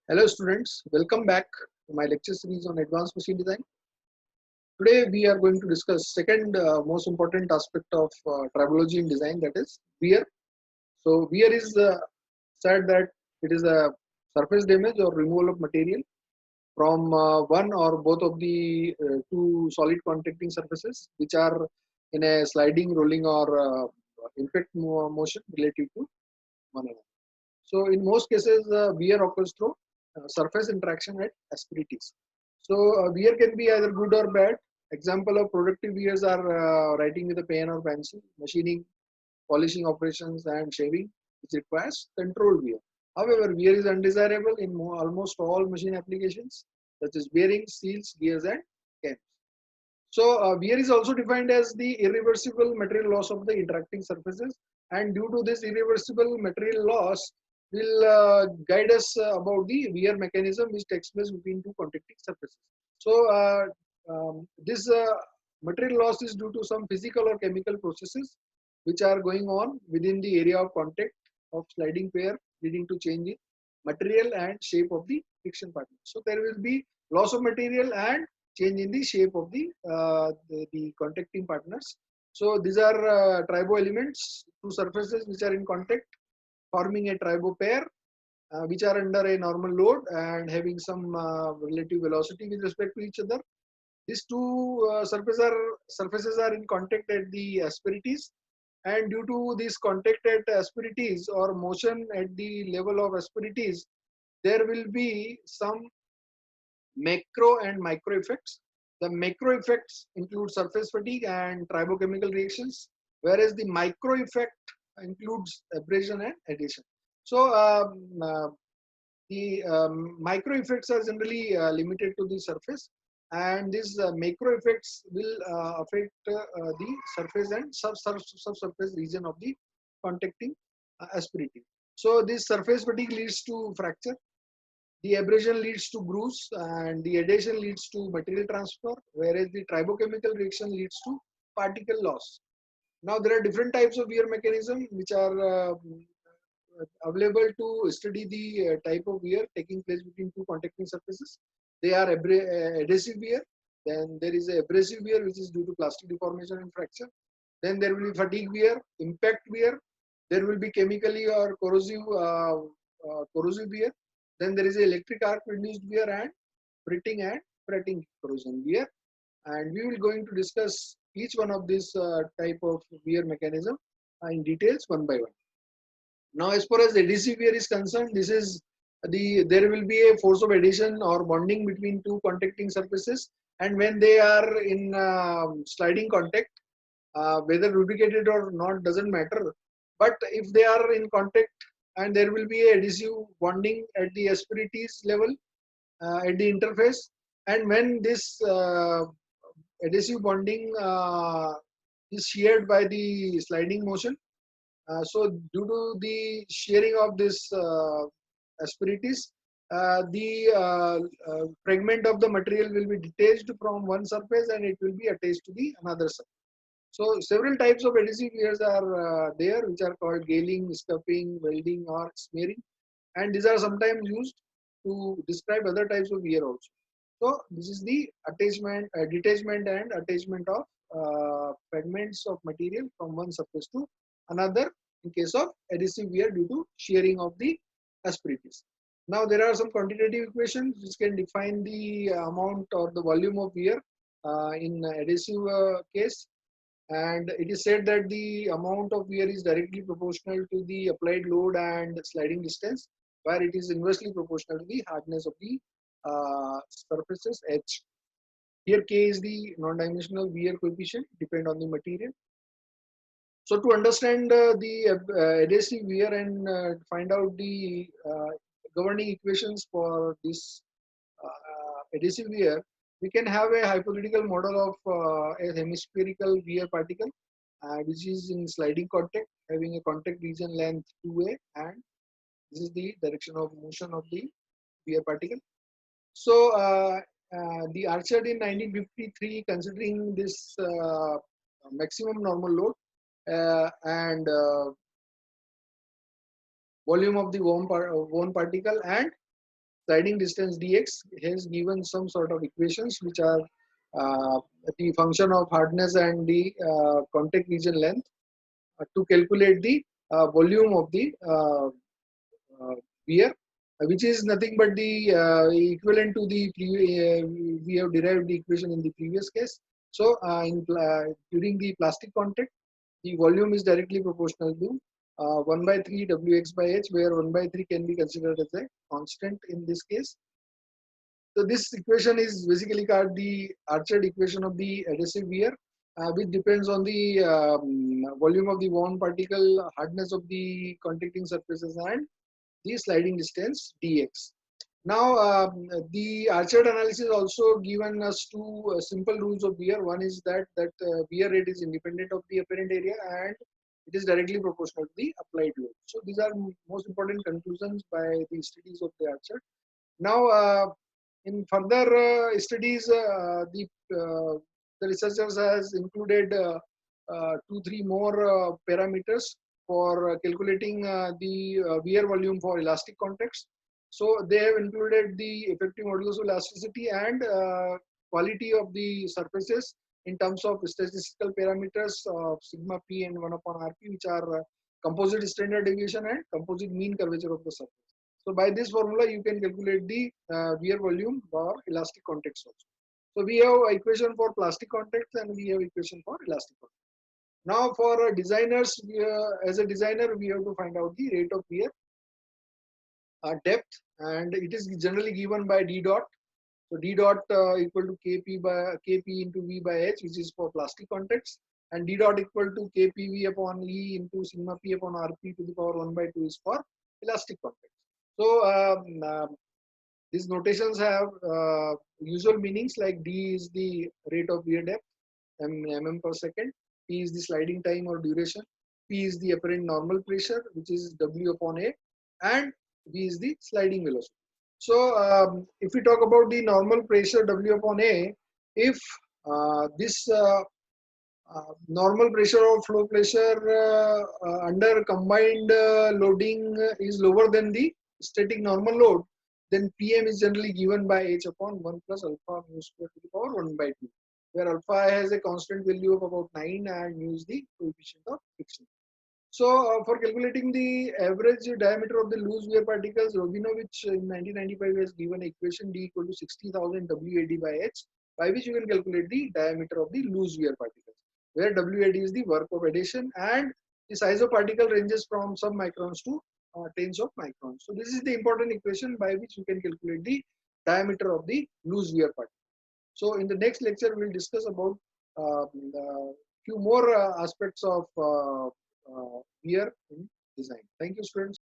Hello students, welcome back to my lecture series on advanced machine design. Today we are going to discuss second most important aspect of tribology in design, that is wear. So wear is said that it is a surface damage or removal of material from one or both of the two solid contacting surfaces which are in a sliding, rolling or impact motion relative to one another. So in most cases, wear occurs through surface interaction at asperities. So wear can be either good or bad. Example of productive wears are writing with a pen or pencil, machining, polishing operations, and shaving, which requires controlled wear. However, wear is undesirable in almost all machine applications, such as bearings, seals, gears, and cams. So wear is also defined as the irreversible material loss of the interacting surfaces, and due to this irreversible material loss will guide us about the wear mechanism which takes place between two contacting surfaces. So this material loss is due to some physical or chemical processes which are going on within the area of contact of sliding pair, leading to change in material and shape of the friction partner. So there will be loss of material and change in the shape of the contacting partners. So these are tribo elements, two surfaces which are in contact, forming a tribo pair, which are under a normal load and having some relative velocity with respect to each other. These two surfaces are in contact at the asperities, and due to this contact at asperities or motion at the level of asperities, there will be some macro and micro effects. The macro effects include surface fatigue and tribochemical reactions, whereas the micro effect includes abrasion and adhesion. So the micro effects are generally limited to the surface, and these macro effects will affect the surface and subsurface region of the contacting asperity. So this surface fatigue leads to fracture, the abrasion leads to grooves, and the adhesion leads to material transfer, whereas the tribochemical reaction leads to particle loss. Now there are different types of wear mechanism which are available to study the type of wear taking place between two contacting surfaces. They are adhesive wear, then there is abrasive wear which is due to plastic deformation and fracture. Then there will be fatigue wear, impact wear. There will be chemically or corrosive wear. Then there is electric arc induced wear and fretting and fretting corrosion wear. And we will going to discuss each one of these type of wear mechanism in details one by one. Now, as far as adhesive wear is concerned, this is there will be a force of adhesion or bonding between two contacting surfaces, and when they are in sliding contact, whether lubricated or not doesn't matter. But if they are in contact and there will be a adhesive bonding at the asperities level at the interface, and when this adhesive bonding is sheared by the sliding motion, so due to the shearing of this asperities, the fragment of the material will be detached from one surface and it will be attached to the another surface. So several types of adhesive wears are there, which are called scaling, scuffing, welding, or smearing, and these are sometimes used to describe other types of wear also. So this is the attachment, detachment, and attachment of fragments of material from one surface to another in case of adhesive wear due to shearing of the asperities. Now there are some quantitative equations which can define the amount or the volume of wear in adhesive case, and it is said that the amount of wear is directly proportional to the applied load and sliding distance, where it is inversely proportional to the hardness of the surfaces H. Here K is the non-dimensional wear coefficient, depend on the material. So to understand the adhesive wear and find out the governing equations for this adhesive wear, we can have a hypothetical model of a hemispherical wear particle, which is in sliding contact, having a contact region length 2a, and this is the direction of motion of the wear particle. So the Archer in 1953, considering this maximum normal load and volume of the worn particle and sliding distance dx has given some sort of equations which are the function of hardness and the contact region length to calculate the volume of the wear, which is nothing but the equivalent to the we have derived the equation in the previous case. So during the plastic contact, the volume is directly proportional to 1 by 3 Wx by h, where 1 by 3 can be considered as a constant in this case. So this equation is basically called the Archer equation of the adhesive wear, which depends on the volume of the wound particle, hardness of the contacting surfaces, and the sliding distance dx. Now, the Archer analysis also given us two simple rules of wear. One is that wear rate is independent of the apparent area and it is directly proportional to the applied load. So these are most important conclusions by the studies of the Archer. Now, in further studies, the researchers has included 2-3 more parameters for calculating the wear volume for elastic contacts. So they have included the effective modulus of elasticity and quality of the surfaces in terms of statistical parameters of sigma p and 1 upon rp, which are composite standard deviation and composite mean curvature of the surface. So by this formula, you can calculate the wear volume for elastic contacts also. So we have equation for plastic contacts and we have equation for elastic contacts. Now for designers, as a designer, we have to find out the rate of wear depth, and it is generally given by d dot. So d dot equal to kp into v by h, which is for plastic contacts, and d dot equal to kpv upon e into sigma p upon rp to the power 1 by 2 is for elastic contacts. So these notations have usual meanings like d is the rate of wear depth, mm per second, p is the sliding time or duration, p is the apparent normal pressure, which is w upon a, and v is the sliding velocity. So if we talk about the normal pressure w upon a, if this normal pressure or flow pressure under combined loading is lower than the static normal load, then Pm is generally given by h upon 1 plus alpha mu square to the power 1 by 2, where alpha has a constant value of about 9 and mu is the coefficient of friction. So for calculating the average diameter of the loose wear particles, Robinovich in 1995 has given equation d equal to 60,000 WAD by h, by which you can calculate the diameter of the loose wear particles, where WAD is the work of adhesion and the size of particle ranges from some microns to tens of microns. So this is the important equation by which you can calculate the diameter of the loose wear particle. So in the next lecture, we will discuss about few more aspects of wear in design. Thank you, students.